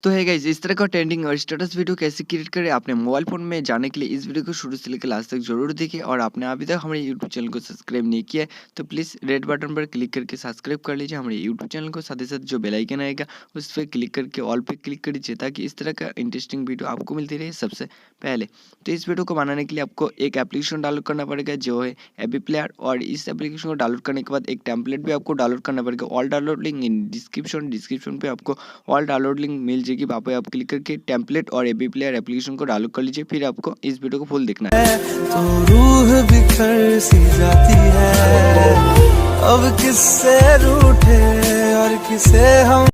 तो है गाइस, इस तरह का ट्रेंडिंग और स्टेटस वीडियो कैसे क्रिएट करें आपने मोबाइल फ़ोन में जानने के लिए इस वीडियो को शुरू से लेकर लास्ट तक जरूर देखिए। और आपने अभी तक हमारे यूट्यूब चैनल को सब्सक्राइब नहीं किया है तो प्लीज़ रेड बटन पर क्लिक करके सब्सक्राइब कर लीजिए हमारे यूट्यूब चैनल को। साथ ही साथ जो बेल आइकन आएगा उस पर क्लिक करके ऑल पे क्लिक कर दीजिए ताकि इस तरह का इंटरेस्टिंग वीडियो आपको मिलती रहे सबसे पहले। तो इस वीडियो को बनाने के लिए आपको एक एप्लीकेशन डाउनलोड करना पड़ेगा जो है एवी प्लेयर। और इस एप्लीकेशन को डाउनलोड करने के बाद एक टेम्पलेट भी आपको डाउनलोड करना पड़ेगा। All download link in description पे आपको ऑल डाउनलोड लिंक मिल जाएगी। वहाँ पे आप क्लिक करके टेम्पलेट और एवी प्लेयर एप्लीकेशन को डाउनलोड कर लीजिए। फिर आपको इस वीडियो को फुल देखना है। तो रूह बिखर सी जाती है, अब किससे रूठे और किसे हम